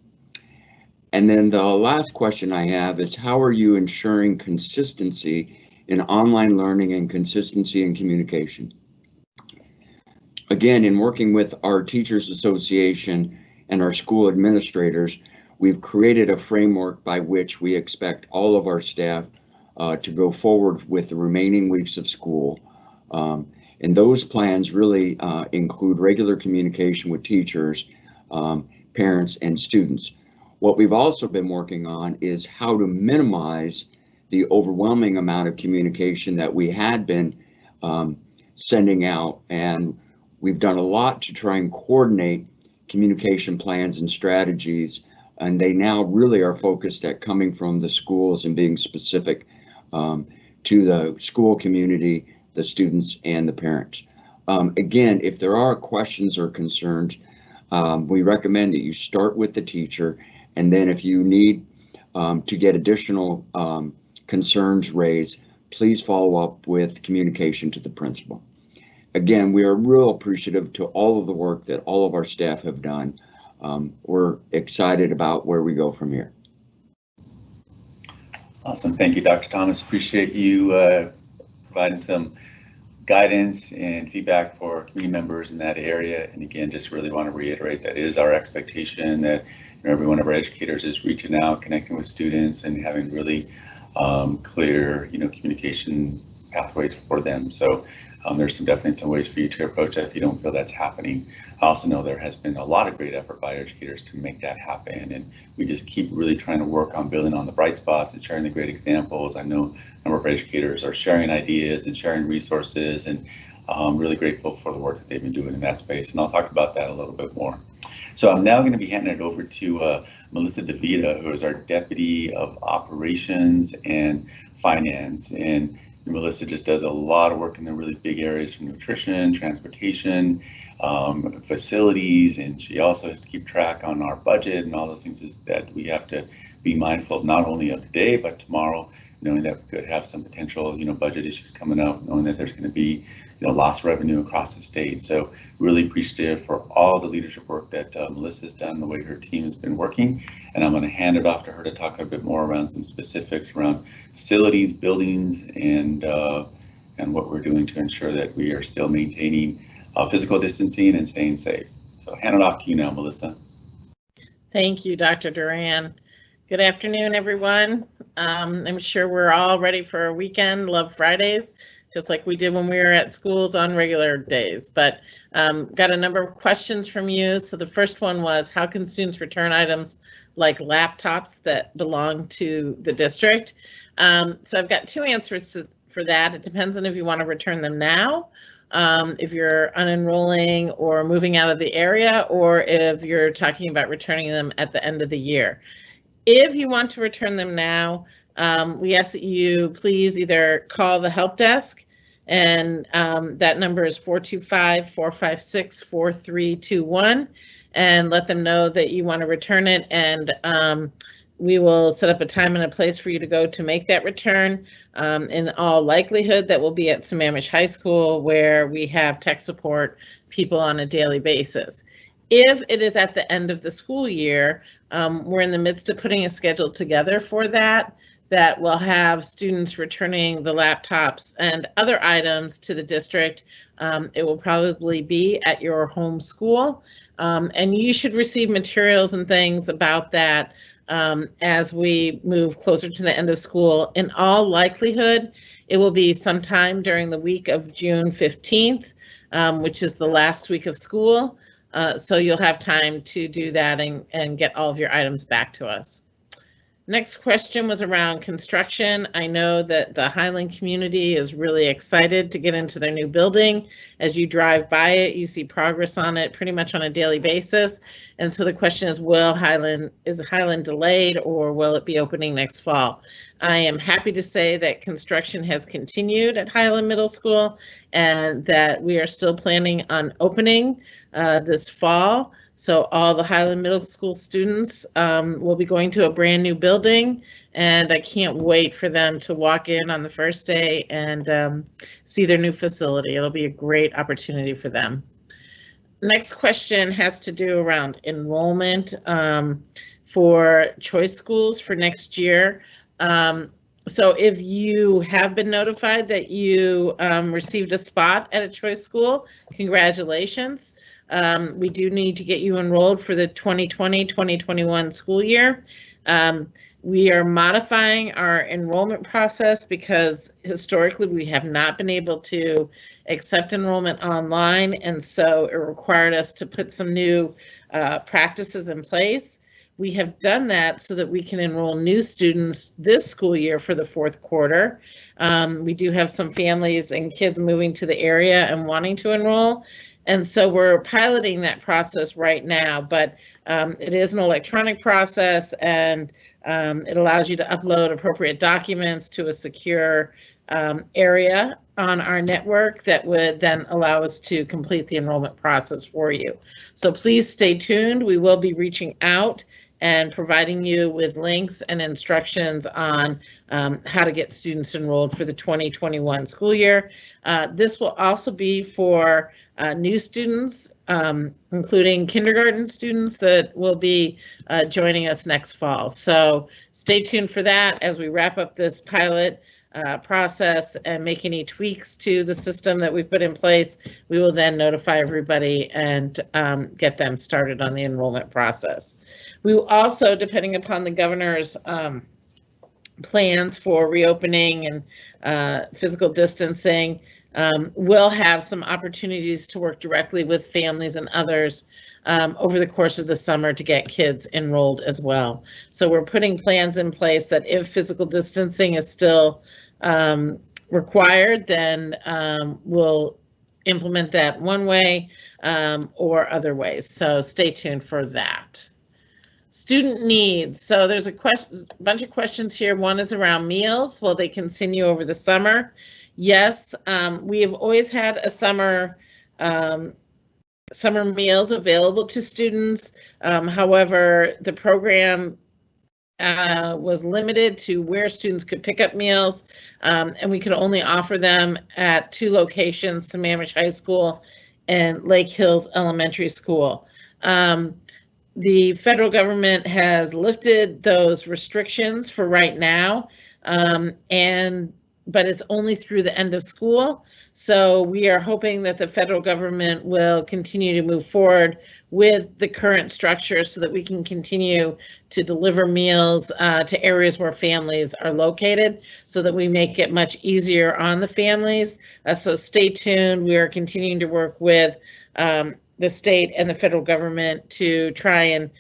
E: And then the last question I have is, how are you ensuring consistency in online learning and consistency in communication? Again, in working with our Teachers Association and our school administrators, we've created a framework by which we expect all of our staff to go forward with the remaining weeks of school. And those plans really include regular communication with teachers, parents, and students. What we've also been working on is how to minimize the overwhelming amount of communication that we had been sending out. And we've done a lot to try and coordinate communication plans and strategies. And they now really are focused at coming from the schools and being specific to the school community, the students, and the parents. Again, if there are questions or concerns, we recommend that you start with the teacher, and then if you need to get additional concerns raised, please follow up with communication to the principal. Again, we are real appreciative to all of the work that all of our staff have done. We're excited about where we go from here.
A: Awesome. Thank you, Dr. Thomas. Appreciate you providing some guidance and feedback for community members in that area. And again, just really want to reiterate that it is our expectation that every one of our educators is reaching out, connecting with students, and having really clear, communication pathways for them. So there's definitely some ways for you to approach that if you don't feel that's happening. I also know there has been a lot of great effort by educators to make that happen, and we just keep really trying to work on building on the bright spots and sharing the great examples. I know a number of educators are sharing ideas and sharing resources, and I'm really grateful for the work that they've been doing in that space, and I'll talk about that a little bit more. So I'm now going to be handing it over to Melissa DeVita, who is our Deputy of Operations and Finance. And Melissa just does a lot of work in the really big areas from nutrition, transportation, facilities, and she also has to keep track on our budget and all those things that we have to be mindful of, not only of today, but tomorrow, knowing that we could have some potential, budget issues coming up, knowing that there's going to be, lost revenue across the state. So really appreciative for all the leadership work that Melissa has done, the way her team has been working. And I'm going to hand it off to her to talk a bit more around some specifics around facilities, buildings, and what we're doing to ensure that we are still maintaining physical distancing and staying safe. So hand it off to you now, Melissa.
F: Thank you, Dr. Duran. Good afternoon, everyone. I'm sure we're all ready for a weekend. Love Fridays, just like we did when we were at schools on regular days. But got a number of questions from you. So the first one was, how can students return items like laptops that belong to the district? So I've got two answers for that. It depends on if you want to return them now, if you're unenrolling or moving out of the area, or if you're talking about returning them at the end of the year. If you want to return them now, we ask that you please either call the help desk, and that number is 425-456-4321, and let them know that you want to return it, and we will set up a time and a place for you to go to make that return. In all likelihood, that will be at Sammamish High School, where we have tech support people on a daily basis. If it is at the end of the school year, we're in the midst of putting a schedule together for that will have students returning the laptops and other items to the district. It will probably be at your home school, and you should receive materials and things about that as we move closer to the end of school. In all likelihood, it will be sometime during the week of June 15th, which is the last week of school. So you'll have time to do that and get all of your items back to us. Next question was around construction. I know that the Highland community is really excited to get into their new building. As you drive by it, you see progress on it pretty much on a daily basis. And so the question is, is Highland delayed, or will it be opening next fall? I am happy to say that construction has continued at Highland Middle School, and that we are still planning on opening this fall. So all the Highland Middle School students will be going to a brand new building, and I can't wait for them to walk in on the first day and see their new facility. It'll be a great opportunity for them. Next question has to do around enrollment for choice schools for next year. So if you have been notified that you received a spot at a choice school, congratulations. We do need to get you enrolled for the 2020-2021 school year. We are modifying our enrollment process because historically we have not been able to accept enrollment online, and so it required us to put some new practices in place. We have done that so that we can enroll new students this school year for the fourth quarter. We do have some families and kids moving to the area and wanting to enroll. And so we're piloting that process right now, but it is an electronic process, and it allows you to upload appropriate documents to a secure area on our network that would then allow us to complete the enrollment process for you. So please stay tuned. We will be reaching out and providing you with links and instructions on how to get students enrolled for the 2021 school year. This will also be for new students, including kindergarten students that will be joining us next fall. So stay tuned for that as we wrap up this pilot process and make any tweaks to the system that we've put in place. We will then notify everybody and get them started on the enrollment process. We will also, depending upon the governor's plans for reopening and physical distancing, we'll have some opportunities to work directly with families and others over the course of the summer to get kids enrolled as well. So we're putting plans in place that if physical distancing is still required, then we'll implement that one way or other ways. So stay tuned for that. Student needs. So there's a bunch of questions here. One is around meals. Will they continue over the summer? Yes, we have always had a summer meals available to students. However, the program was limited to where students could pick up meals, and we could only offer them at two locations, Sammamish High School and Lake Hills Elementary School. The federal government has lifted those restrictions for right now, and but it's only through the end of school. So we are hoping that the federal government will continue to move forward with the current structure so that we can continue to deliver meals to areas where families are located, so that we make it much easier on the families. So stay tuned. We are continuing to work with the state and the federal government to try and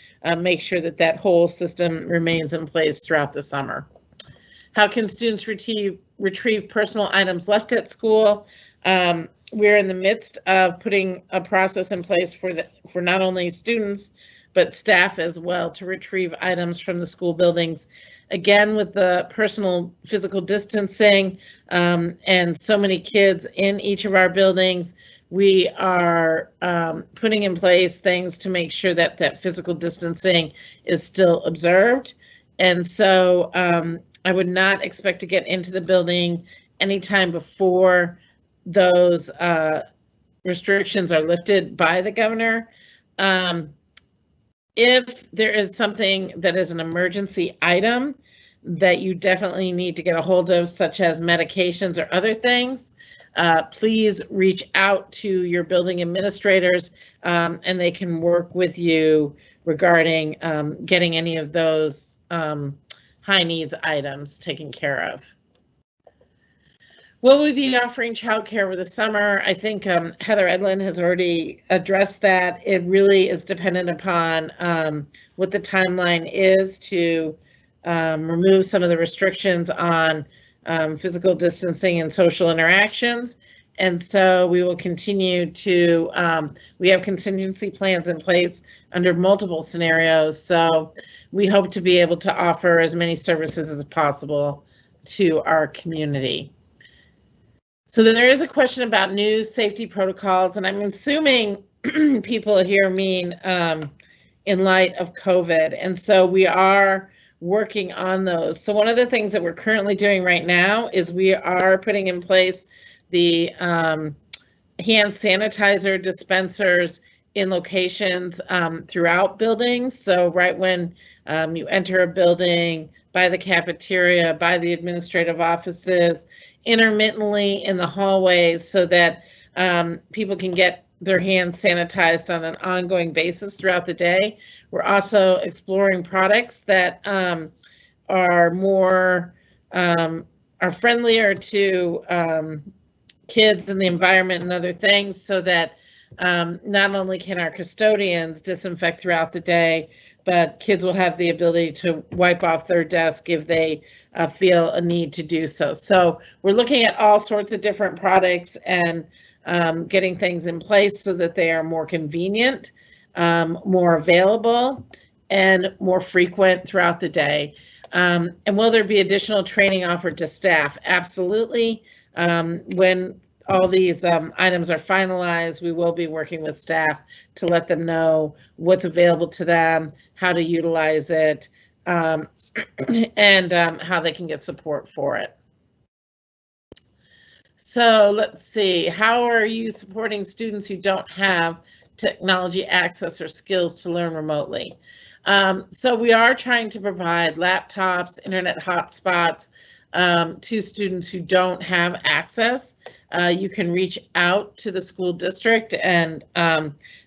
F: make sure that that whole system remains in place throughout the summer. How can students retrieve personal items left at school? We're in the midst of putting a process in place for not only students, but staff as well, to retrieve items from the school buildings. Again, with the personal physical distancing and so many kids in each of our buildings, we are putting in place things to make sure that that physical distancing is still observed. And so I would not expect to get into the building anytime before those restrictions are lifted by the governor. If there is something that is an emergency item that you definitely need to get a hold of, such as medications or other things, please reach out to your building administrators and they can work with you regarding getting any of those high needs items taken care of. Will we be offering childcare over the summer? I think Heather Edlin has already addressed that. It really is dependent upon what the timeline is to remove some of the restrictions on physical distancing and social interactions. And so we will continue to, we have contingency plans in place under multiple scenarios. So we hope to be able to offer as many services as possible to our community. So then there is a question about new safety protocols, and I'm assuming people here mean in light of COVID. And so we are working on those. So one of the things that we're currently doing right now is we are putting in place the hand sanitizer dispensers in locations throughout buildings. So right when you enter a building, by the cafeteria, by the administrative offices, intermittently in the hallways, so that people can get their hands sanitized on an ongoing basis throughout the day. We're also exploring products that are more, are friendlier to kids and the environment and other things, so that not only can our custodians disinfect throughout the day, but kids will have the ability to wipe off their desk if they feel a need to do so. So we're looking at all sorts of different products and getting things in place so that they are more convenient, more available, and more frequent throughout the day. And will there be additional training offered to staff? Absolutely. When all these items are finalized, we will be working with staff to let them know what's available to them, how to utilize it, and how they can get support for it. So let's see, how are you supporting students who don't have technology access or skills to learn remotely? So we are trying to provide laptops, internet hotspots to students who don't have access. You can reach out to the school district, and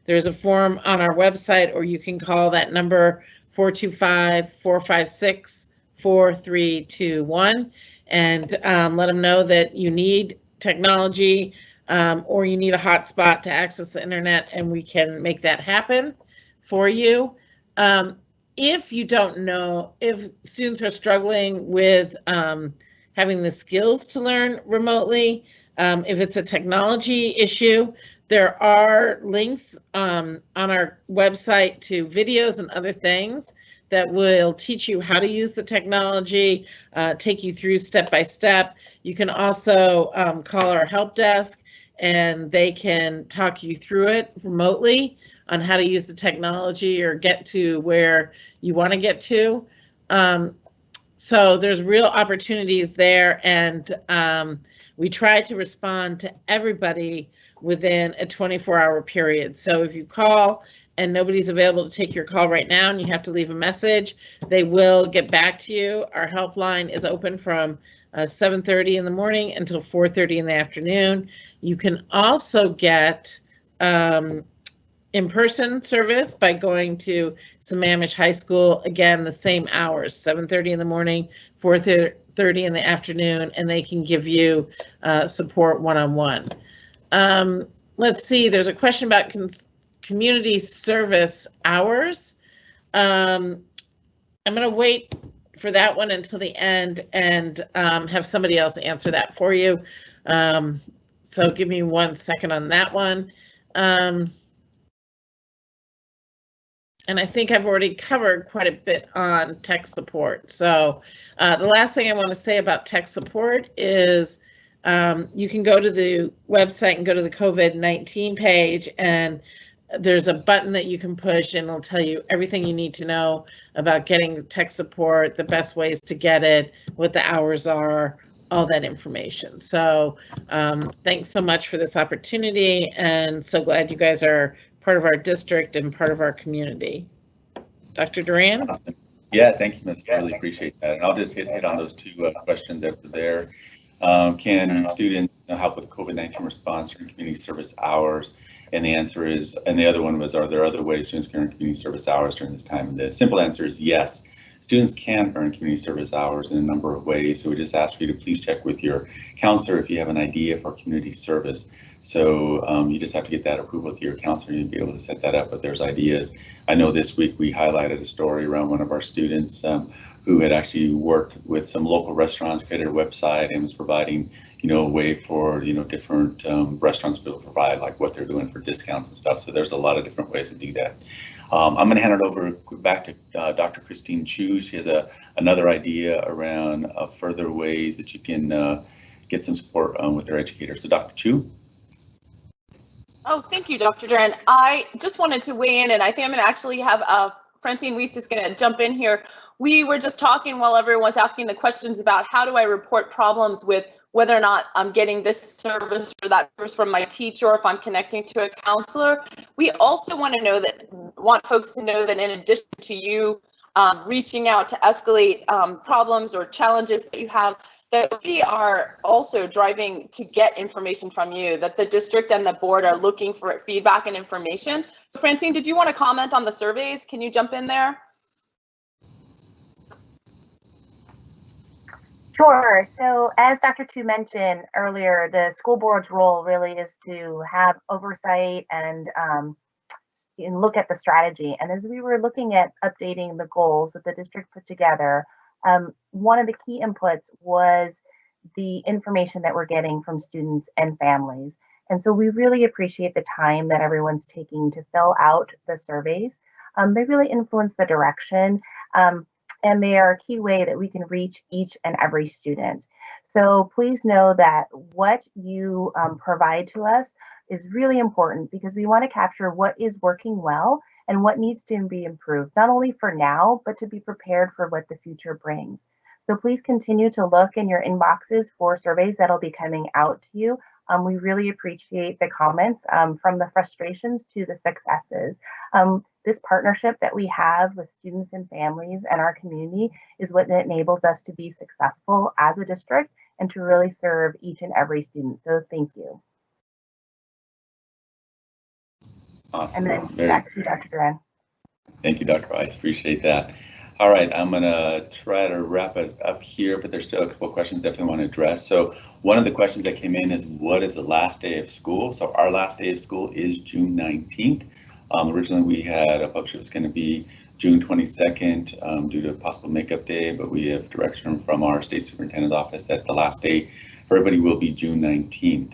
F: there's a form on our website, or you can call that number 425-456-4321 and let them know that you need technology or you need a hotspot to access the internet, and we can make that happen for you. If you don't know, if students are struggling with having the skills to learn remotely, if it's a technology issue, there are links on our website to videos and other things that will teach you how to use the technology, take you through step by step. You can also call our help desk and they can talk you through it remotely on how to use the technology or get to where you want to get to. So there's real opportunities there, and we try to respond to everybody within a 24-hour period. So if you call and nobody's available to take your call right now and you have to leave a message, they will get back to you. Our helpline is open from 7:30 in the morning until 4:30 in the afternoon. You can also get in-person service by going to Sammamish High School. Again, the same hours, 7:30 in the morning, 4:30 in the afternoon, and they can give you support one-on-one. Let's see, there's a question about community service hours. I'm going to wait for that one until the end and have somebody else answer that for you. So give me 1 second on that one. And I think I've already covered quite a bit on tech support. So the last thing I want to say about tech support is you can go to the website and go to the COVID-19 page, and there's a button that you can push and it'll tell you everything you need to know about getting tech support, the best ways to get it, what the hours are, all that information. So thanks so much for this opportunity, and so glad you guys are part of our district and part of our community. Dr. Duran?
A: Awesome. Yeah, thank you, Ms. I really appreciate that. And I'll just hit on those two questions that were there. Can students help with COVID-19 response during community service hours? And the answer is, and the other one was, are there other ways students can earn community service hours during this time? And the simple answer is yes. Students can earn community service hours in a number of ways. So we just ask you to please check with your counselor if you have an idea for community service. So you just have to get that approval with your counselor. You'll be able to set that up, but there's ideas. I know this week we highlighted a story around one of our students who had actually worked with some local restaurants, created a website, and was providing, a way for, different restaurants to be able to provide like what they're doing for discounts and stuff. So there's a lot of different ways to do that. I'm going to hand it over back to Dr. Christine Chu. She has another idea around further ways that you can get some support with their educators. So Dr. Chu.
B: Oh, thank you, Dr. Duran. I just wanted to weigh in, and I think I'm going to actually have Francine Weiss is going to jump in here. We were just talking while everyone was asking the questions about how do I report problems with whether or not I'm getting this service or that service from my teacher, or if I'm connecting to a counselor. We also want folks to know that in addition to you reaching out to escalate problems or challenges that you have, that we are also driving to get information from you, that the district and the board are looking for feedback and information. So Francine, did you want to comment on the surveys? Can you jump in there?
G: Sure. So as Dr. Chu mentioned earlier, the school board's role really is to have oversight and look at the strategy. And as we were looking at updating the goals that the district put together, one of the key inputs was the information that we're getting from students and families. And so we really appreciate the time that everyone's taking to fill out the surveys. They really influence the direction, and they are a key way that we can reach each and every student. So please know that what you provide to us is really important, because we want to capture what is working well and what needs to be improved, not only for now, but to be prepared for what the future brings. So please continue to look in your inboxes for surveys that'll be coming out to you. We really appreciate the comments, from the frustrations to the successes. This partnership that we have with students and families and our community is what enables us to be successful as a district and to really serve each and every student. So thank you.
A: Awesome.
G: And then back to you, Dr. Duran.
A: Thank you, Dr. Weiss. Appreciate that. All right, I'm going to try to wrap us up here, but there's still a couple of questions definitely want to address. So one of the questions that came in is, what is the last day of school? So our last day of school is June 19th. Originally, we had published it was going to be June 22nd due to a possible makeup day, but we have direction from our state superintendent's office that the last day for everybody will be June 19th.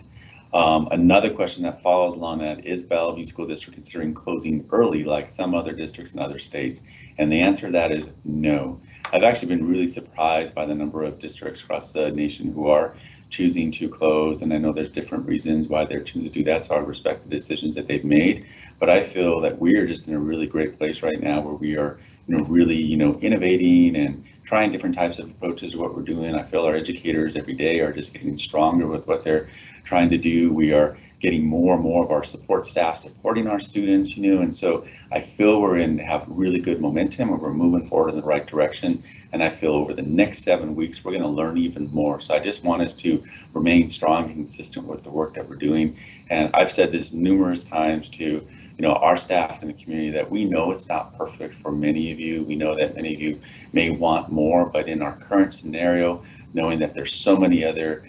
A: Another question that follows along that, is Bellevue School District considering closing early like some other districts in other states? And the answer to that is no. I've actually been really surprised by the number of districts across the nation who are choosing to close, and I know there's different reasons why they're choosing to do that, so I respect the decisions that they've made. But I feel that we are just in a really great place right now where we are really innovating and trying different types of approaches to what we're doing. I feel our educators every day are just getting stronger with what they're trying to do. We are getting more and more of our support staff supporting our students, and so I feel have really good momentum and we're moving forward in the right direction. And I feel over the next 7 weeks, we're going to learn even more. So I just want us to remain strong and consistent with the work that we're doing. And I've said this numerous times to our staff in the community that we know it's not perfect for many of you. We know that many of you may want more, but in our current scenario, knowing that there's so many other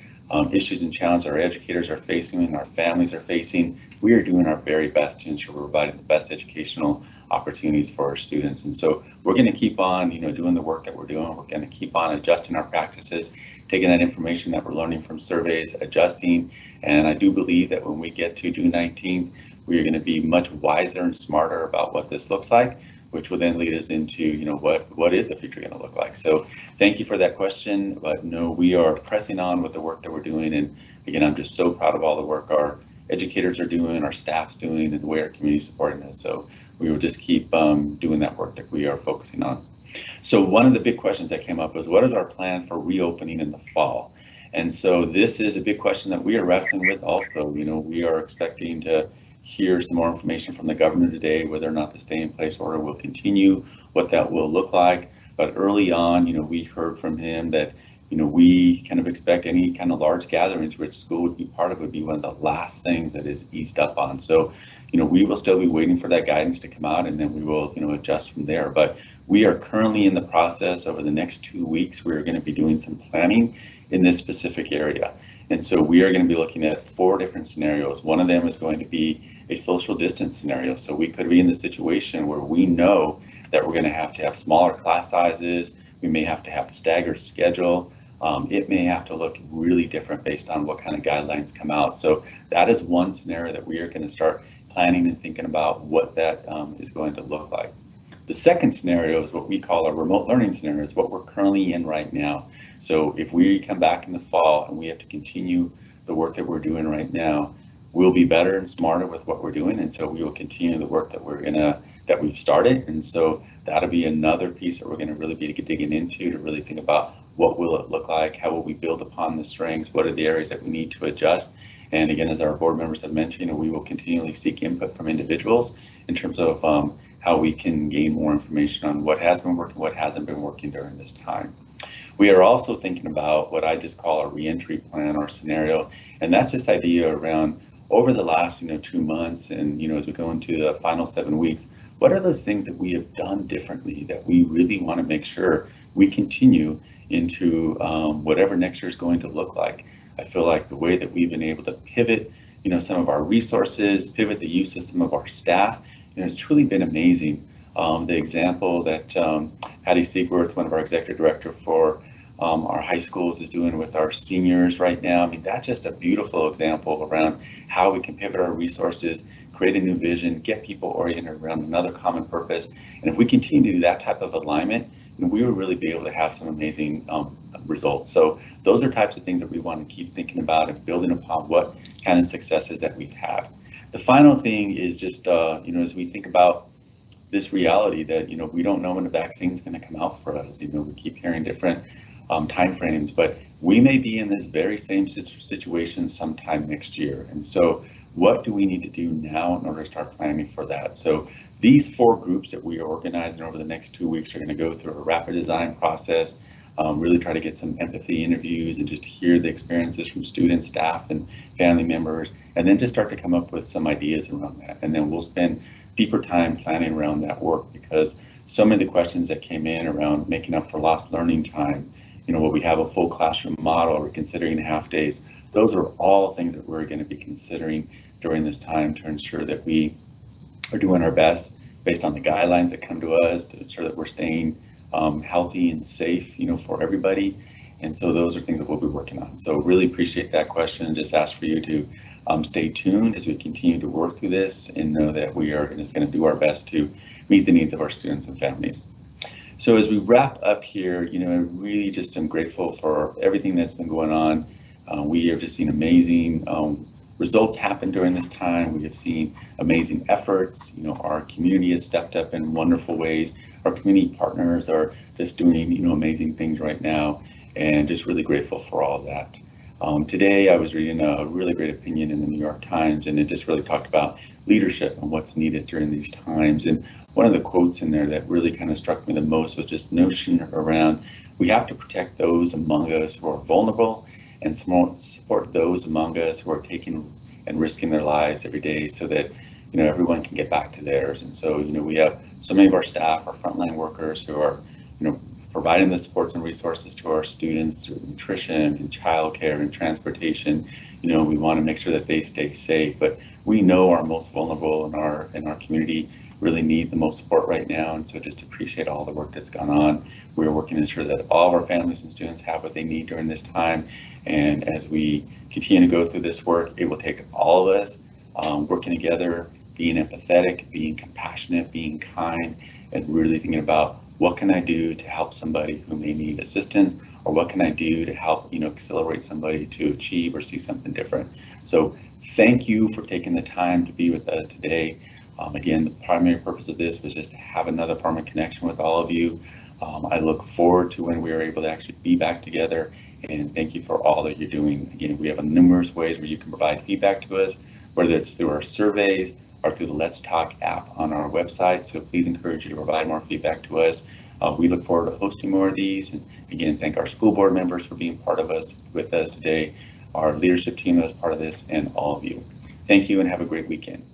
A: issues and challenges our educators are facing and our families are facing, we are doing our very best to ensure we're providing the best educational opportunities for our students. And so we're going to keep on, doing the work that we're doing. We're going to keep on adjusting our practices, taking that information that we're learning from surveys, adjusting. And I do believe that when we get to June 19th, we are going to be much wiser and smarter about what this looks like, which will then lead us into, what is the future going to look like? So thank you for that question. But no, we are pressing on with the work that we're doing. And again, I'm just so proud of all the work our educators are doing, our staff's doing, and the way our community is supporting us. So we will just keep doing that work that we are focusing on. So one of the big questions that came up was, what is our plan for reopening in the fall? And so this is a big question that we are wrestling with also. We are expecting to hear some more information from the governor today, whether or not the stay-in-place order will continue, what that will look like. But early on, we heard from him that, we kind of expect any kind of large gatherings, which school would be part of, would be one of the last things that is eased up on. So, we will still be waiting for that guidance to come out, and then we will, adjust from there. But we are currently in the process. Over the next 2 weeks, we're going to be doing some planning in this specific area. And so we are going to be looking at 4 different scenarios. One of them is going to be a social distance scenario. So we could be in the situation where we know that we're going to have smaller class sizes. We may have to have a staggered schedule. It may have to look really different based on what kind of guidelines come out. So that is one scenario that we are going to start planning and thinking about what that is going to look like. The second scenario is what we call a remote learning scenario. It's what we're currently in right now. So if we come back in the fall and we have to continue the work that we're doing right now, we'll be better and smarter with what we're doing. And so we will continue the work that we've started. And so that'll be another piece that we're going to really be digging into to really think about what will it look like, how will we build upon the strengths, what are the areas that we need to adjust. And again, as our board members have mentioned, we will continually seek input from individuals in terms of how we can gain more information on what has been working, what hasn't been working during this time. We are also thinking about what I just call a reentry plan or scenario, and that's this idea around over the last 2 months and as we go into the final 7 weeks, what are those things that we have done differently that we really want to make sure we continue into whatever next year is going to look like. I feel like the way that we've been able to pivot some of our resources, pivot the use of some of our staff, it's truly been amazing. The example that Patty Siegworth, one of our executive director for our high schools, is doing with our seniors right now. I mean, that's just a beautiful example around how we can pivot our resources, create a new vision, get people oriented around another common purpose. And if we continue to do that type of alignment, we will really be able to have some amazing results. So those are types of things that we want to keep thinking about and building upon what kind of successes that we've had. The final thing is just, as we think about this reality that, we don't know when the vaccine is going to come out for us. We keep hearing different timeframes, but we may be in this very same situation sometime next year. And so what do we need to do now in order to start planning for that? So these 4 groups that we are organizing over the next 2 weeks are going to go through a rapid design process, really try to get some empathy interviews and just hear the experiences from students, staff, and family members, and then just start to come up with some ideas around that. And then we'll spend deeper time planning around that work, because so many of the questions that came in around making up for lost learning time, will we have a full classroom model, or considering half days? Those are all things that we're going to be considering during this time to ensure that we are doing our best based on the guidelines that come to us to ensure that we're staying healthy and safe, for everybody. And so those are things that we'll be working on. So really appreciate that question, and just ask for you to stay tuned as we continue to work through this, and know that we are just going to do our best to meet the needs of our students and families. So as we wrap up here, I really just am grateful for everything that's been going on. We have just seen amazing results happen during this time. We have seen amazing efforts. You know, our community has stepped up in wonderful ways. Our community partners are just doing, you know, amazing things right now, and just really grateful for all of that. Today, I was reading a really great opinion in the New York Times, and it just really talked about leadership and what's needed during these times. And one of the quotes in there that really kind of struck me the most was just notion around we have to protect those among us who are vulnerable and support those among us who are taking and risking their lives every day so that, you know, everyone can get back to theirs. And so, you know, we have so many of our staff, our frontline workers who are, you know, providing the supports and resources to our students through nutrition and childcare and transportation. You know, we want to make sure that they stay safe, but we know our most vulnerable in our community really need the most support right now. And so just appreciate all the work that's gone on. We're working to ensure that all of our families and students have what they need during this time. And as we continue to go through this work, it will take all of us working together, being empathetic, being compassionate, being kind, and really thinking about what can I do to help somebody who may need assistance, or what can I do to help, you know, accelerate somebody to achieve or see something different. So thank you for taking the time to be with us today. Again, the primary purpose of this was just to have another form of connection with all of you. I look forward to when we are able to actually be back together, and thank you for all that you're doing. Again, we have numerous ways where you can provide feedback to us, whether it's through our surveys or through the Let's Talk app on our website. So please encourage you to provide more feedback to us. We look forward to hosting more of these. And again, thank our school board members for being part of us with us today, our leadership team that was part of this, and all of you. Thank you and have a great weekend.